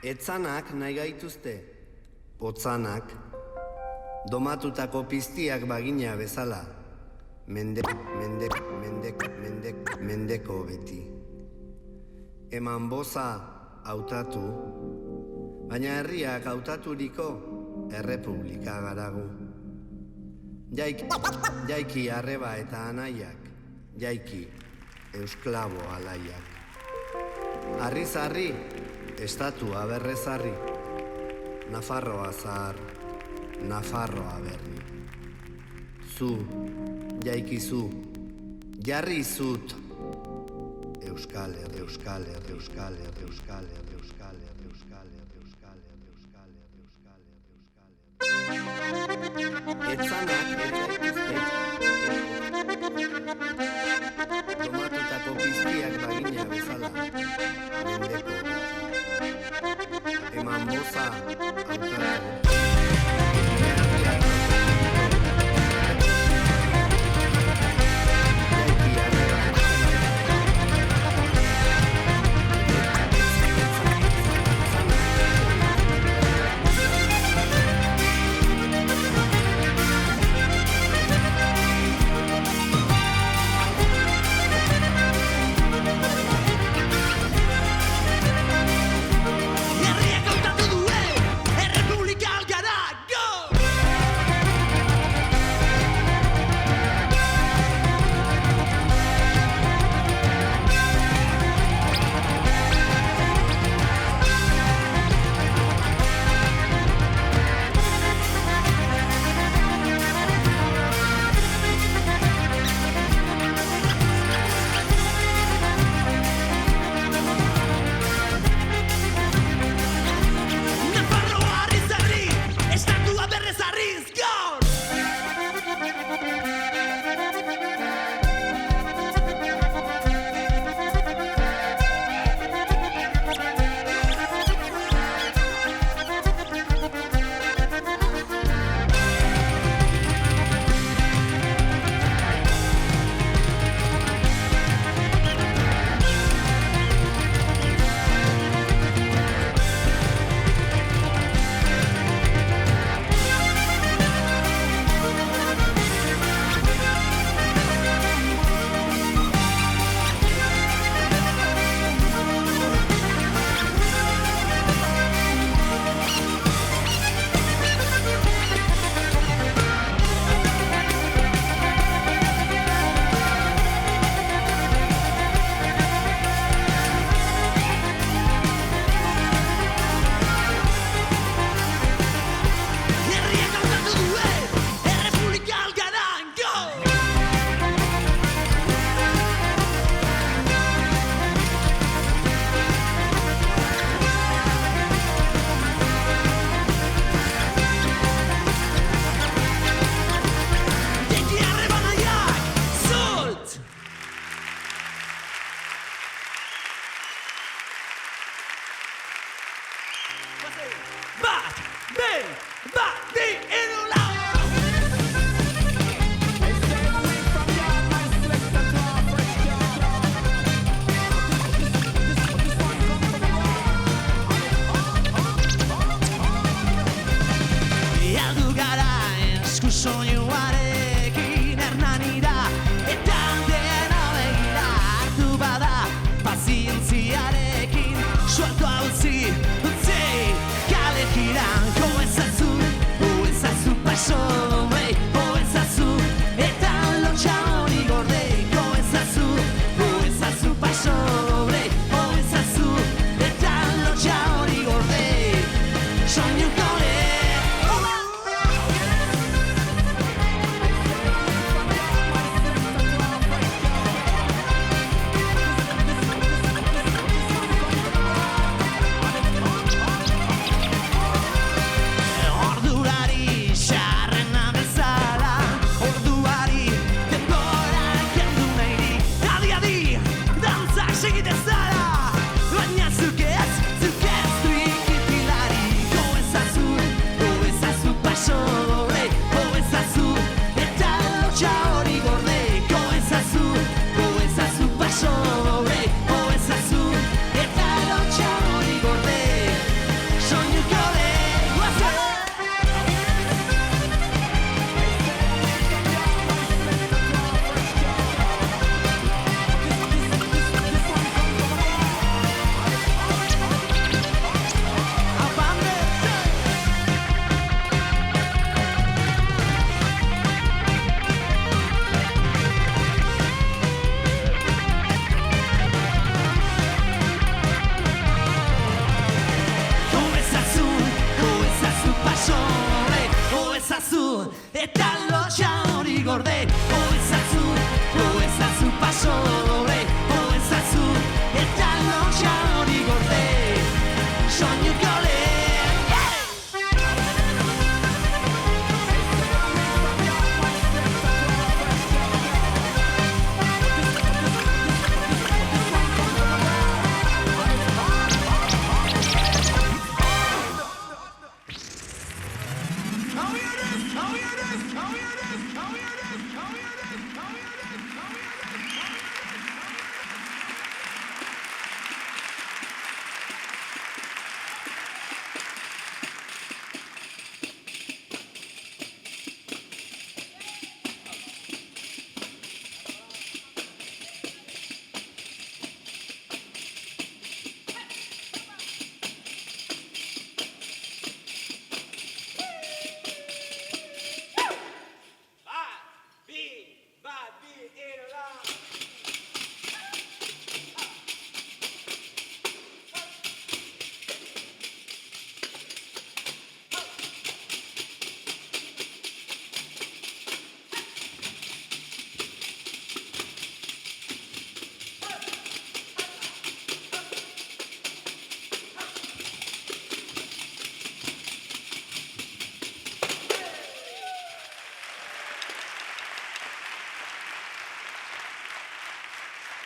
Etzanak nahi gaituzte, otzanak, domatutako piztiak bagina bezala, mendeko beti. Eman boza hautatu, baina herriak hautaturiko errepublika garagu. Jaiki arreba eta anaiak, jaiki eusklabo alaiak. Harri-zarri, estatua berrezarri, Nafarroa zahar, Nafarroa berri. Zu, jaiki zu, jarri zut, Euskal Herri, Euskal Herri, Euskal Herri, Euskal Herri, Euskal Herri, Euskal Herri, Euskal Herri, Euskal Herri, Euskal Herri. Etzanak, tomatutako piztiak bagina bezala, mendeko. Eman boza, hautatu.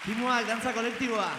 Kimuak, dantza kolektiboa.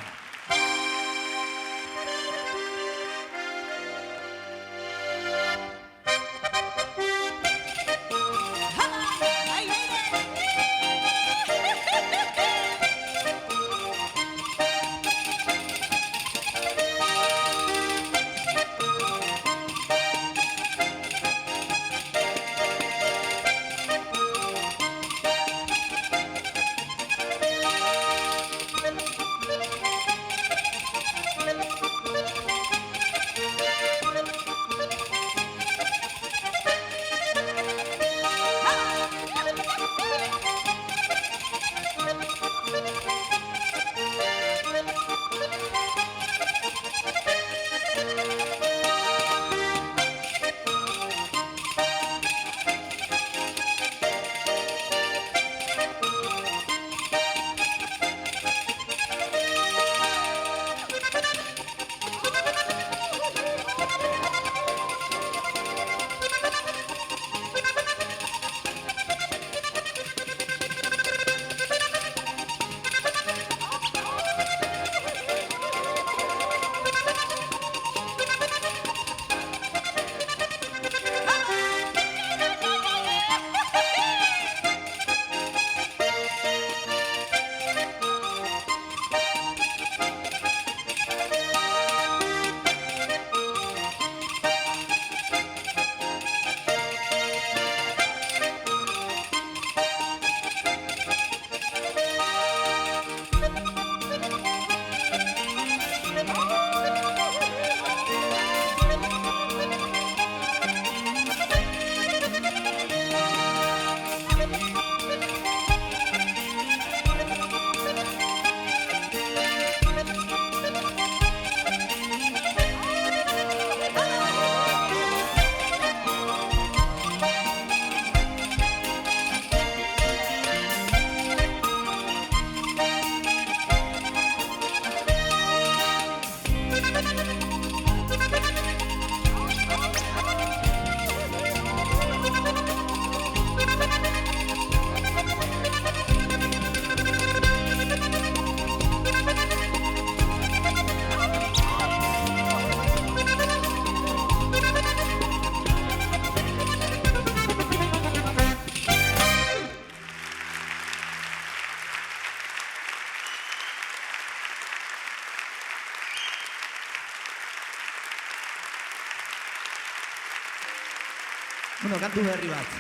Bueno, kantu berri bat.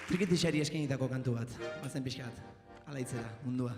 Trikitixari eskenitako kantu bat. Bazen pixkat. Ala hitzera, mundua.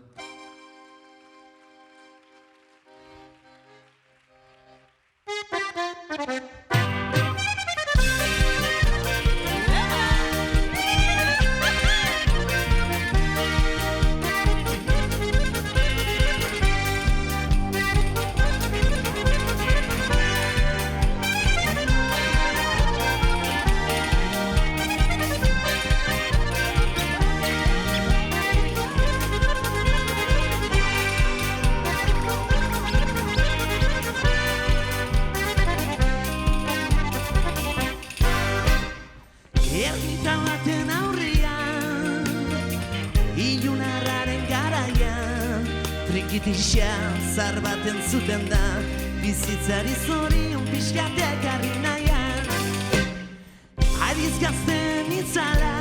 Zar baten zuten da, bizitzari zorion pixkatek harri nahian. Adiz gazten itzala,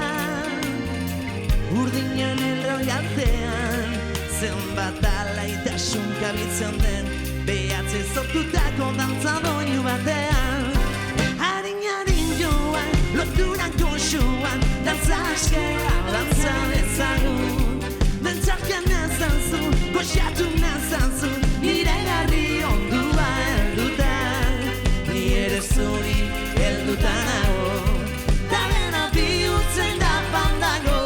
urdinen elroi artean, zenbat alaitasun kabitzen den, behatze zortutako dantza doinu batean. Harin joan, loturako joan, dantza askera, dantza ezagun. Bentzarkan nazazu, goxatu nazazu, nire garri ondua helduta, ni ere zuri helduta nago, ta dena bihurtzen da pandago.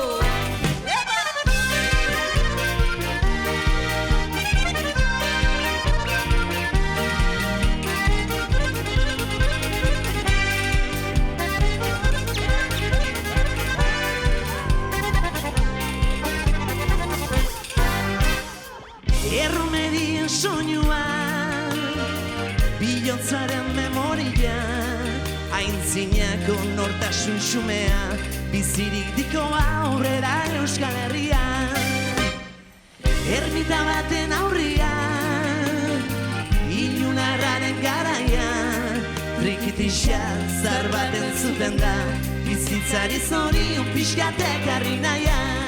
Erromerien soinua, bilotzaren memoria, aintzinako nortasun xumea, bizirik dikoa aurrera Euskal Herrian. ermita baten aurrian, ilunarraren garaian, trikitixa zar baten zuten da, bizitzari zorion pixkatek harri nahian.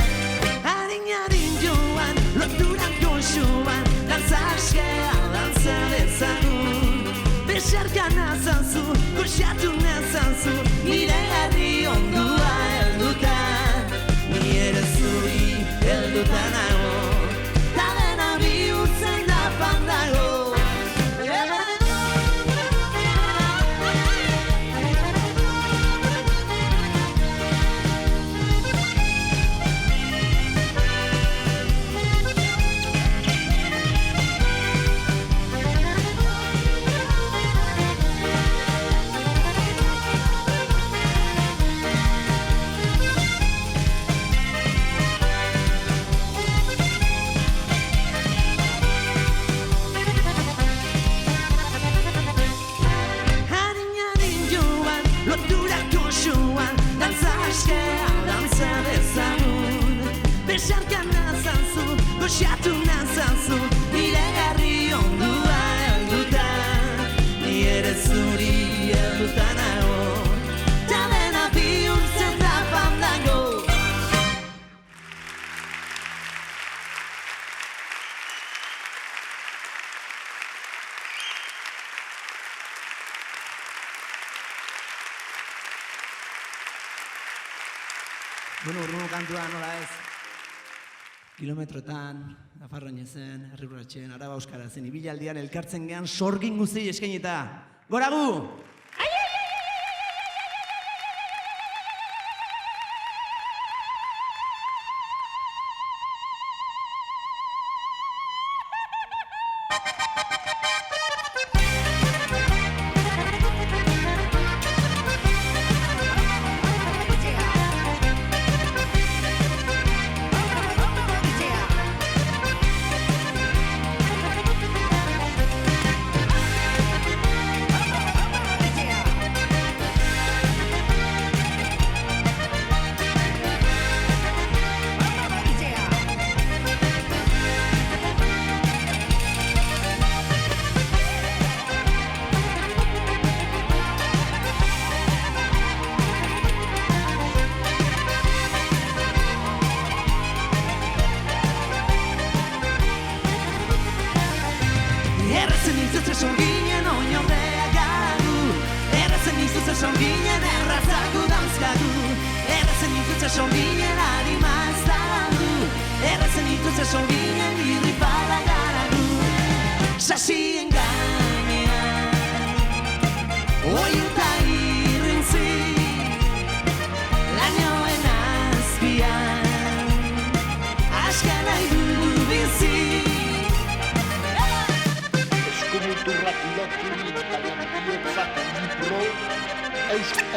Harin joan, loturan goxuan, dantza askea, dantza dezagun. Besarka nazazu, goxatu nazazu, nire herri ondua helduta. Ni ere zuri helduta nago, ta dena bihurtzen da pandago. Besarka nazazu, goxatu nazazu, nire herri ondua helduta. Ni ere zuri helduta nago, ta dena bihurtzen da pandago. Bueno, urruno kantua nola ez? Kilometroetan, Nafarroinezen, Herriburatxen, Araba Euskarazen, ibilaldian elkartzen gean sorgin guzti eskainita. Gora gu!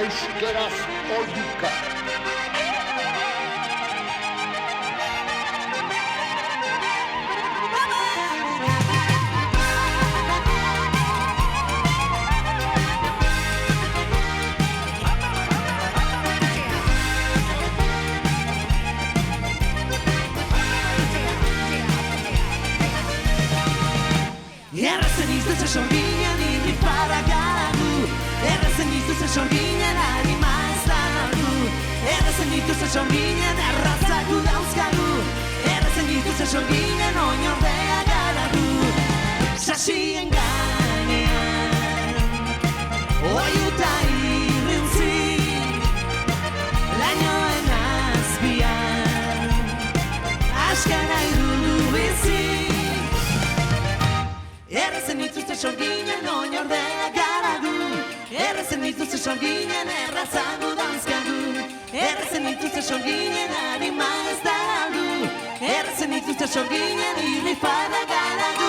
Euskeraz oiuka. Errazen izuz esan ginen irripara garagu, errazen izuz esan ginen harima ez da nargu, errazen izuz esan ginen errazagu dauzkagu, errazen izuz esan ginen oinordea garagu. Sasien gainean, oiuta irrintzi, lainoen azpian, askana irudu bizi. Errazen ituzte sorginen oinordea garagu, errazen ituzte sorginen errazagu dauzkagu, errazen ituzte sorginen harima ez da galdu, errazen ituzte sorginen irrifara garagu.